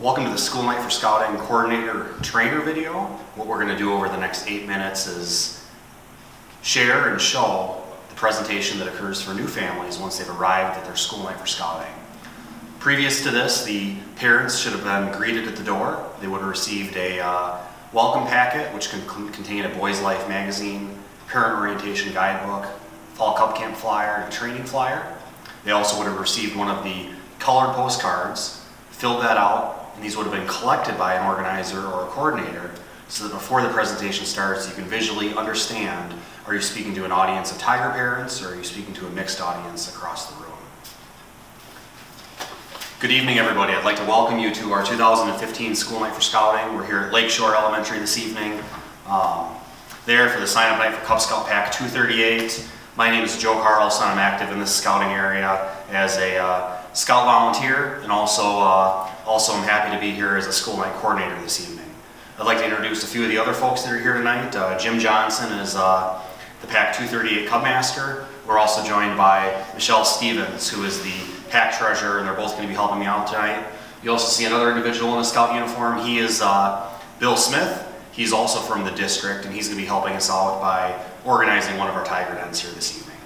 Welcome to the School Night for Scouting Coordinator Trainer video. What we're going to do over the next 8 minutes is share and show the presentation that occurs for new families once they've arrived at their School Night for Scouting. Previous to this, the parents should have been greeted at the door. They would have received a welcome packet, which can contain a Boys Life magazine, parent orientation guidebook, fall Cub Camp flyer, and a training flyer. They also would have received one of the colored postcards, filled that out, and these would have been collected by an organizer or a coordinator so that before the presentation starts you can visually understand, are you speaking to an audience of Tiger parents or are you speaking to a mixed audience across the room? Good evening everybody. I'd like to welcome you to our 2015 School Night for Scouting. We're here at Lakeshore Elementary this evening. There for the sign-up night for Cub Scout Pack 238. My name is Joe Carlson. I'm active in the scouting area as a scout volunteer, and also I'm happy to be here as a school night coordinator this evening. I'd like to introduce a few of the other folks that are here tonight. Jim Johnson is the Pack 238 Cub Master. We're also joined by Michelle Stevens, who is the Pack Treasurer, and they're both going to be helping me out tonight. You also see another individual in a scout uniform. He is Bill Smith. He's also from the district, and he's going to be helping us out by organizing one of our Tiger Dens here this evening.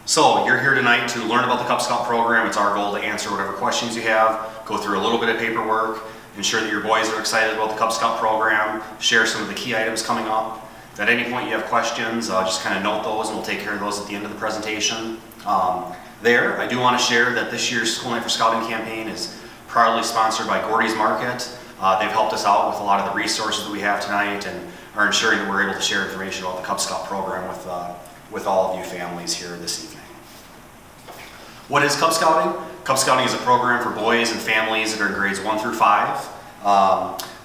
So, you're here tonight to learn about the Cub Scout program. It's our goal to answer whatever questions you have, go through a little bit of paperwork, ensure that your boys are excited about the Cub Scout program, share some of the key items coming up. If at any point you have questions, just kind of note those and we'll take care of those at the end of the presentation. I do want to share that this year's School Night for Scouting campaign is proudly sponsored by Gordy's Market. They've helped us out with a lot of the resources that we have tonight and are ensuring that we're able to share information about the Cub Scout program with all of you families here this evening. What is Cub Scouting? Cub Scouting is a program for boys and families that are in grades 1 through 5.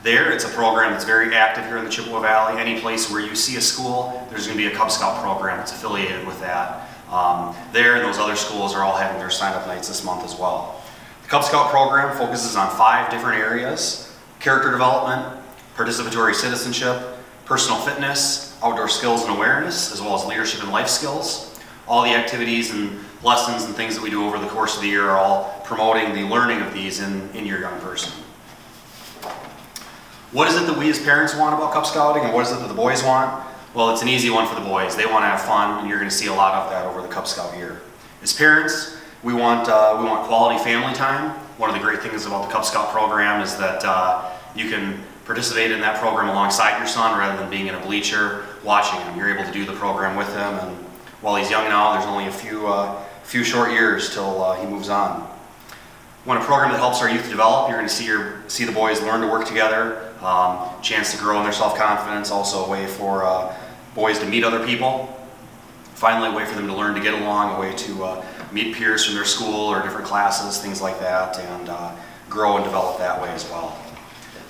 It's a program that's very active here in the Chippewa Valley. Any place where you see a school, there's going to be a Cub Scout program that's affiliated with that. And those other schools are all having their sign-up nights this month as well. The Cub Scout program focuses on 5 different areas: character development, participatory citizenship, personal fitness, outdoor skills and awareness, as well as leadership and life skills. All the activities and lessons and things that we do over the course of the year are all promoting the learning of these in your young person. What is it that we as parents want about Cub Scouting, and what is it that the boys want? Well, it's an easy one for the boys. They want to have fun, and you're going to see a lot of that over the Cub Scout year. As parents, we want quality family time. One of the great things about the Cub Scout program is that you can participate in that program alongside your son rather than being in a bleacher watching him. You're able to do the program with him, and while he's young now, there's only a few short years till he moves on. When a program that helps our youth develop, you're going to see the boys learn to work together, chance to grow in their self-confidence, also a way for boys to meet other people. Finally, a way for them to learn to get along, a way to meet peers from their school or different classes, things like that, and grow and develop that way as well.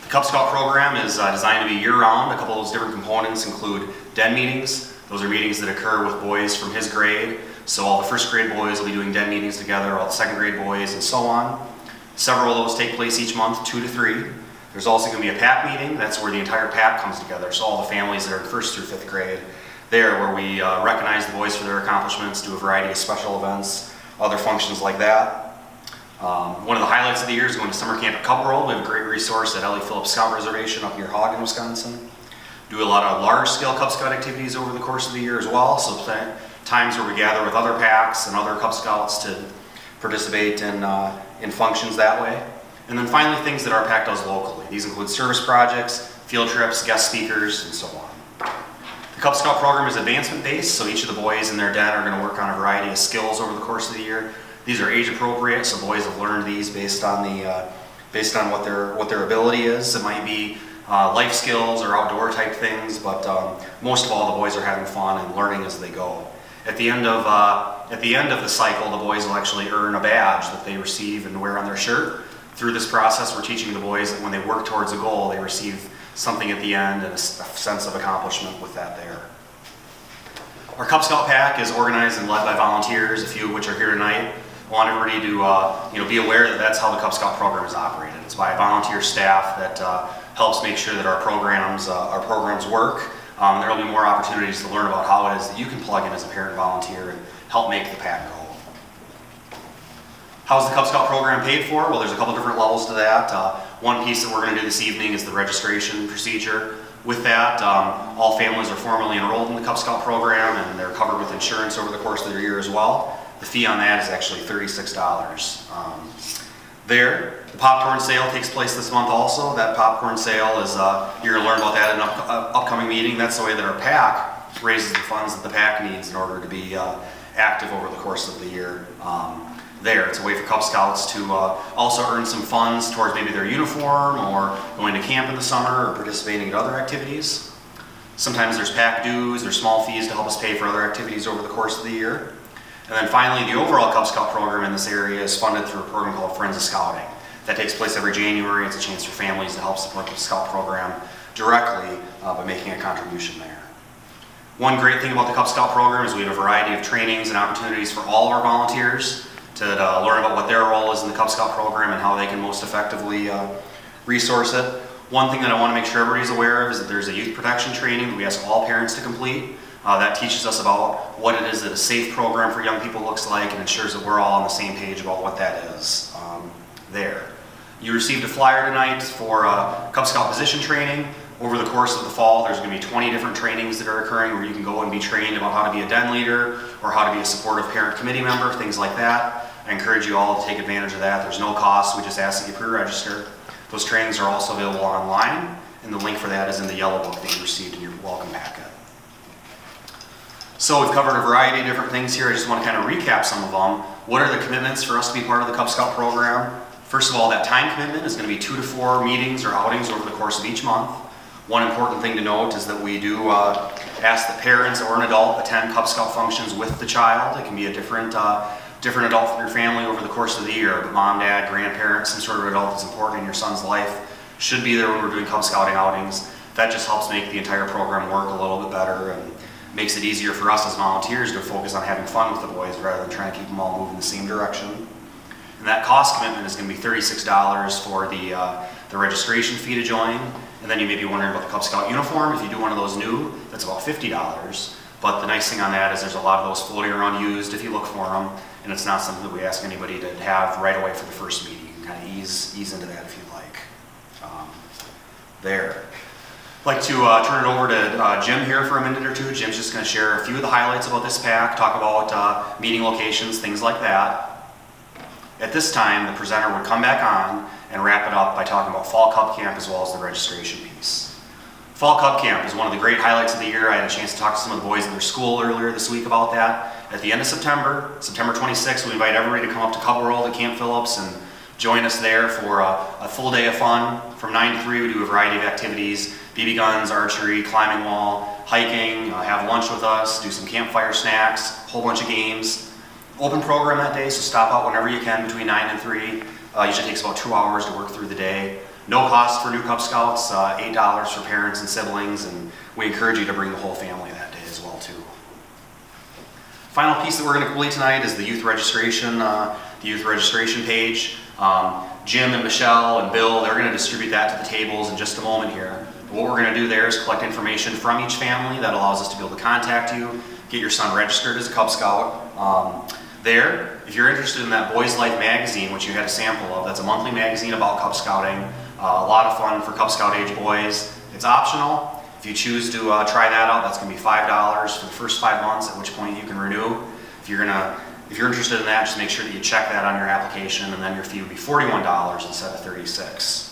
The Cub Scout program is designed to be year-round. A couple of those different components include den meetings. Those are meetings that occur with boys from his grade. So all the first grade boys will be doing den meetings together, all the second grade boys, and so on. Several of those take place each month, 2 to 3. There's also going to be a pack meeting. That's where the entire pack comes together. So all the families that are in 1st through 5th grade, there where we recognize the boys for their accomplishments, do a variety of special events, other functions like that. One of the highlights of the year is going to summer camp at Cub World. We have a great resource at Ellie Phillips Scout Reservation up near Hagen, Wisconsin. Do a lot of large-scale Cub Scout activities over the course of the year as well. So times where we gather with other packs and other Cub Scouts to participate in functions that way. And then finally, things that our pack does locally. These include service projects, field trips, guest speakers, and so on. The Cub Scout program is advancement-based, so each of the boys in their den are going to work on a variety of skills over the course of the year. These are age-appropriate, so boys have learned these based on what their ability is. It might be life skills or outdoor type things, but most of all, the boys are having fun and learning as they go. At the end of the cycle, the boys will actually earn a badge that they receive and wear on their shirt. Through this process, we're teaching the boys that when they work towards a goal, they receive something at the end and a sense of accomplishment with that there. Our Cub Scout pack is organized and led by volunteers, a few of which are here tonight. I want everybody to be aware that that's how the Cub Scout program is operated. It's by a volunteer staff that helps make sure that our programs work. There will be more opportunities to learn about how it is that you can plug in as a parent volunteer and help make the pack go. How's the Cub Scout program paid for? Well, there's a couple different levels to that. One piece that we're going to do this evening is the registration procedure. With that, all families are formally enrolled in the Cub Scout program and they're covered with insurance over the course of their year as well. The fee on that is actually $36. The popcorn sale takes place this month also. That popcorn sale is, you're going to learn about that in an upcoming meeting. That's the way that our PAC raises the funds that the PAC needs in order to be active over the course of the year. It's a way for Cub Scouts to also earn some funds towards maybe their uniform or going to camp in the summer or participating in other activities. Sometimes there's PAC dues or small fees to help us pay for other activities over the course of the year. And then finally, the overall Cub Scout program in this area is funded through a program called Friends of Scouting. That takes place every January. It's a chance for families to help support the Scout program directly by making a contribution there. One great thing about the Cub Scout program is we have a variety of trainings and opportunities for all of our volunteers to learn about what their role is in the Cub Scout program and how they can most effectively resource it. One thing that I want to make sure everybody's aware of is that there's a youth protection training that we ask all parents to complete. That teaches us about what it is that a safe program for young people looks like and ensures that we're all on the same page about what that is You received a flyer tonight for Cub Scout position training. Over the course of the fall, there's going to be 20 different trainings that are occurring where you can go and be trained about how to be a den leader or how to be a supportive parent committee member, things like that. I encourage you all to take advantage of that. There's no cost. We just ask that you pre-register. Those trainings are also available online, and the link for that is in the yellow book that you received in your welcome packet. So we've covered a variety of different things here. I just want to kind of recap some of them. What are the commitments for us to be part of the Cub Scout program? First of all, that time commitment is going to be 2 to 4 meetings or outings over the course of each month. One important thing to note is that we do ask that parents or an adult attend Cub Scout functions with the child. It can be a different adult from your family over the course of the year, but mom, dad, grandparent, some sort of adult that's important in your son's life should be there when we're doing Cub Scouting outings. That just helps make the entire program work a little bit better and makes it easier for us as volunteers to focus on having fun with the boys rather than trying to keep them all moving the same direction. And that cost commitment is going to be $36 for the registration fee to join. And then you may be wondering about the Cub Scout uniform. If you do one of those new, that's about $50. But the nice thing on that is there's a lot of those floating around used if you look for them. And it's not something that we ask anybody to have right away for the first meeting. You can kind of ease into that if you'd like. I'd like to turn it over to Jim here for a minute or two. Jim's just going to share a few of the highlights about this PAC, talk about meeting locations, things like that. At this time, the presenter would come back on and wrap it up by talking about Fall Cub Camp as well as the registration piece. Fall Cub Camp is one of the great highlights of the year. I had a chance to talk to some of the boys at their school earlier this week about that. At the end of September, September 26th, we invite everybody to come up to Cub World at Camp Phillips and join us there for a full day of fun. From 9 to 3, we do a variety of activities: BB guns, archery, climbing wall, hiking, have lunch with us, do some campfire snacks, a whole bunch of games. Open program that day, so stop out whenever you can between 9 and 3. Usually takes about 2 hours to work through the day. No cost for new Cub Scouts, $8 for parents and siblings, and we encourage you to bring the whole family that day as well too. Final piece that we're going to complete tonight is the youth registration page. Jim and Michelle and Bill, they're going to distribute that to the tables in just a moment here. But what we're going to do there is collect information from each family that allows us to be able to contact you, get your son registered as a Cub Scout. If you're interested in that Boys Life magazine, which you had a sample of, that's a monthly magazine about Cub Scouting. A lot of fun for Cub Scout age boys. It's optional. If you choose to try that out, that's going to be $5 for the first 5 months, at which point you can renew. If you're interested in that, just make sure that you check that on your application, and then your fee would be $41 instead of $36.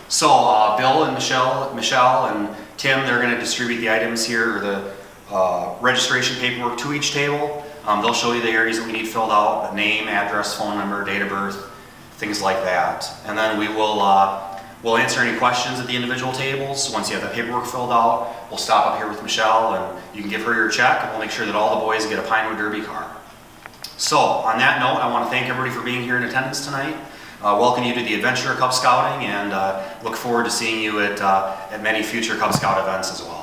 So Bill and Michelle and Tim, they're going to distribute the items here, or the registration paperwork to each table. They'll show you the areas that we need filled out: the name, address, phone number, date of birth, things like that. And then we'll answer any questions at the individual tables. Once you have that paperwork filled out, we'll stop up here with Michelle and you can give her your check, and we'll make sure that all the boys get a Pinewood Derby car. So on that note, I want to thank everybody for being here in attendance tonight. Welcome you to the Adventure of Cub Scouting, and look forward to seeing you at many future Cub Scout events as well.